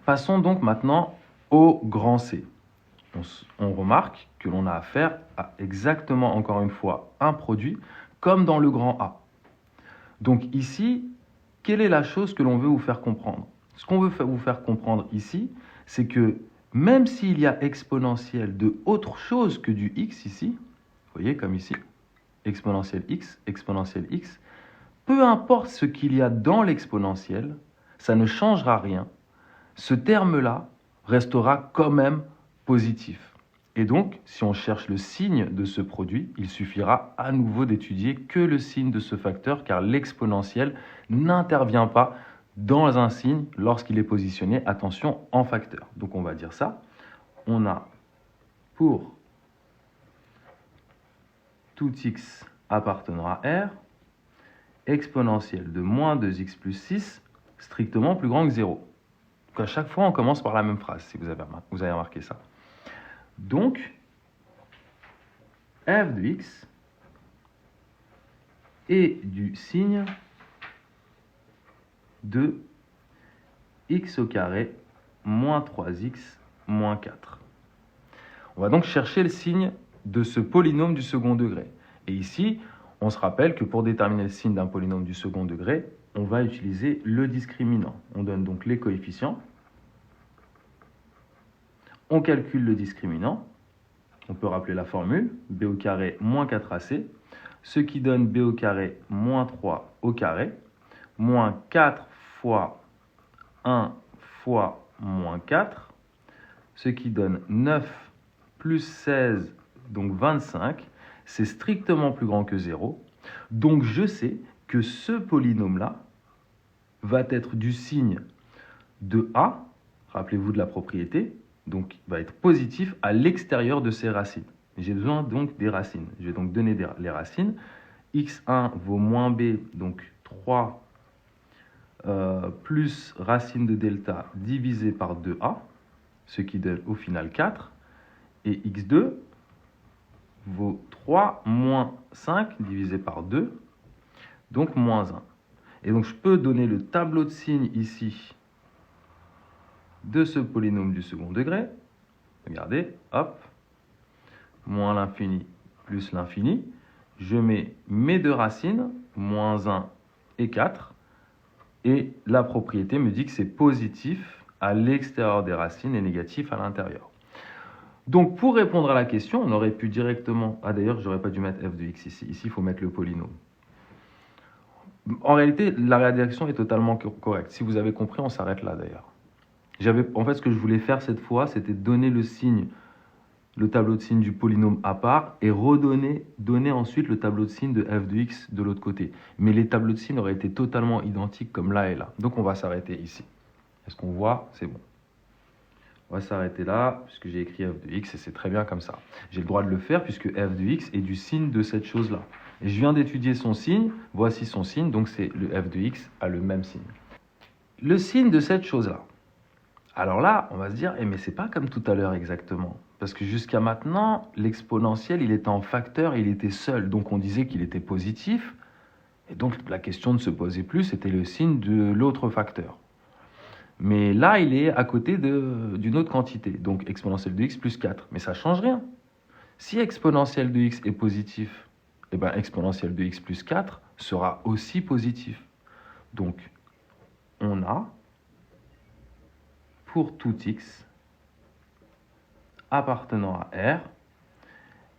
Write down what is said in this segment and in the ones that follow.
Passons donc maintenant au grand C. On remarque que l'on a affaire à exactement, encore une fois, un produit, comme dans le grand A. Donc ici, quelle est la chose que l'on veut vous faire comprendre? Ce qu'on veut vous faire comprendre ici, c'est que même s'il y a exponentielle de autre chose que du x ici, vous voyez comme ici, exponentielle x, peu importe ce qu'il y a dans l'exponentielle, ça ne changera rien. Ce terme-là restera quand même positif. Et donc, si on cherche le signe de ce produit, il suffira à nouveau d'étudier que le signe de ce facteur, car l'exponentielle n'intervient pas dans un signe lorsqu'il est positionné, attention, en facteur. Donc on va dire ça. On a pour tout x appartenant à R, exponentielle de moins 2x plus 6, strictement plus grand que 0. Donc à chaque fois, on commence par la même phrase, si vous avez remarqué ça. Donc, f de x est du signe de x au carré moins 3x moins 4. On va donc chercher le signe de ce polynôme du second degré. Et ici, on se rappelle que pour déterminer le signe d'un polynôme du second degré, on va utiliser le discriminant. On donne donc les coefficients. On calcule le discriminant. On peut rappeler la formule, b au carré moins 4ac, ce qui donne b au carré moins 3 au carré, moins 4 fois 1 fois moins 4, ce qui donne 9 plus 16, donc 25. C'est strictement plus grand que 0. Donc je sais que ce polynôme-là va être du signe de A, rappelez-vous de la propriété, donc il va être positif à l'extérieur de ces racines. J'ai besoin donc des racines. Je vais donc donner les racines. x1 vaut moins b, donc 3 plus racine de delta divisé par 2a, ce qui donne au final 4. Et x2 vaut 3 moins 5 divisé par 2, donc moins 1. Et donc je peux donner le tableau de signes ici de ce polynôme du second degré. Regardez, hop, moins l'infini plus l'infini. Je mets mes deux racines, moins 1 et 4. Et la propriété me dit que c'est positif à l'extérieur des racines et négatif à l'intérieur. Donc pour répondre à la question, on aurait pu directement... Ah d'ailleurs, je n'aurais pas dû mettre f de x ici. Ici, il faut mettre le polynôme. En réalité, la rédaction est totalement correcte. Si vous avez compris, on s'arrête là d'ailleurs. En fait, ce que je voulais faire cette fois, c'était donner le signe, le tableau de signes du polynôme à part et donner ensuite le tableau de signes de f de x de l'autre côté. Mais les tableaux de signes auraient été totalement identiques comme là et là. Donc on va s'arrêter ici. Est-ce qu'on voit? C'est bon. On va s'arrêter là, puisque j'ai écrit f de x et c'est très bien comme ça. J'ai le droit de le faire puisque f de x est du signe de cette chose-là. Et je viens d'étudier son signe, voici son signe, donc c'est le f de x a le même signe. Le signe de cette chose-là. Alors là, on va se dire, mais c'est pas comme tout à l'heure exactement. Parce que jusqu'à maintenant, l'exponentiel, il était en facteur et il était seul. Donc on disait qu'il était positif. Et donc la question ne se posait plus, c'était le signe de l'autre facteur. Mais là, il est à côté d'une autre quantité. Donc exponentielle de x plus 4. Mais ça ne change rien. Si exponentielle de x est positif, eh ben, exponentielle de x plus 4 sera aussi positif. Donc on a... pour tout x appartenant à R,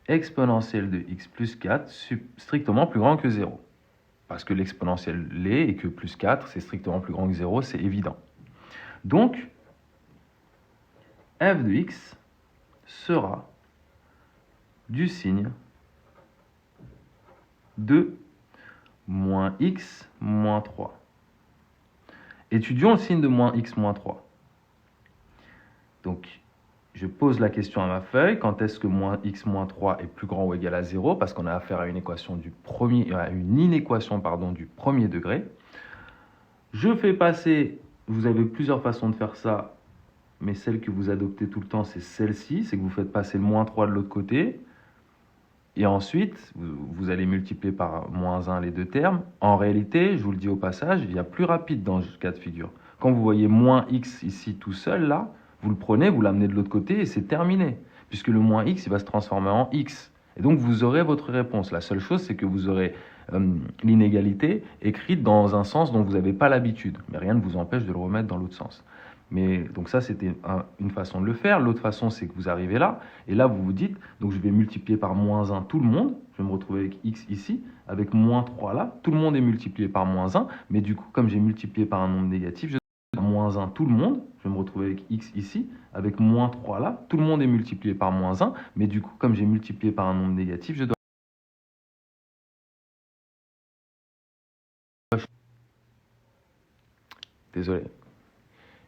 exponentielle de x plus 4 strictement plus grand que 0. Parce que l'exponentielle l'est et que plus 4, c'est strictement plus grand que 0, c'est évident. Donc, f de x sera du signe de moins x moins 3. Étudions le signe de moins x moins 3. Donc, je pose la question à ma feuille, quand est-ce que moins x moins 3 est plus grand ou égal à 0? Parce qu'on a affaire à une inéquation du premier degré. Je fais passer, vous avez plusieurs façons de faire ça, mais celle que vous adoptez tout le temps, c'est celle-ci, c'est que vous faites passer le moins 3 de l'autre côté, et ensuite, vous allez multiplier par moins 1 les deux termes. En réalité, je vous le dis au passage, il y a plus rapide dans ce cas de figure. Quand vous voyez moins x ici tout seul, là, vous le prenez, vous l'amenez de l'autre côté et c'est terminé. Puisque le moins x, il va se transformer en x. Et donc, vous aurez votre réponse. La seule chose, c'est que vous aurez l'inégalité écrite dans un sens dont vous n'avez pas l'habitude. Mais rien ne vous empêche de le remettre dans l'autre sens. Mais donc ça, c'était une façon de le faire. L'autre façon, c'est que vous arrivez là, et là, vous vous dites, donc je vais multiplier par moins 1 tout le monde, je vais me retrouver avec x ici, avec moins 3 là, tout le monde est multiplié par moins 1, mais du coup, comme j'ai multiplié par un nombre négatif, je dois moins 1 tout le monde, je vais me retrouver avec x ici, avec moins 3 là, tout le monde est multiplié par moins 1, mais du coup, comme j'ai multiplié par un nombre négatif, je dois... Désolé,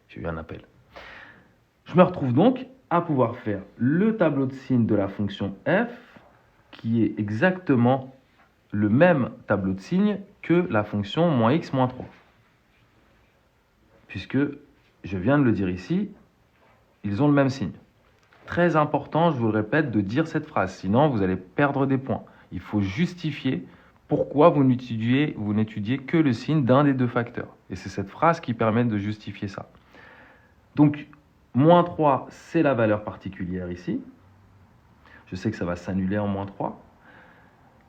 j'ai eu un appel. Je me retrouve donc à pouvoir faire le tableau de signes de la fonction f, qui est exactement le même tableau de signes que la fonction moins x moins 3. Puisque, je viens de le dire ici, ils ont le même signe. Très important, je vous le répète, de dire cette phrase, sinon vous allez perdre des points. Il faut justifier pourquoi vous n'étudiez que le signe d'un des deux facteurs. Et c'est cette phrase qui permet de justifier ça. Donc, moins 3, c'est la valeur particulière ici. Je sais que ça va s'annuler en moins 3.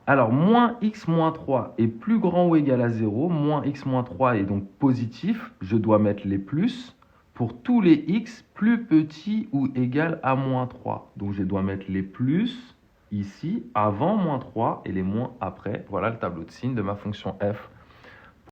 Alors, moins x moins 3 est plus grand ou égal à 0. Moins x moins 3 est donc positif. Je dois mettre les plus pour tous les x plus petits ou égal à moins 3. Donc, je dois mettre les plus ici avant moins 3 et les moins après. Voilà le tableau de signes de ma fonction f.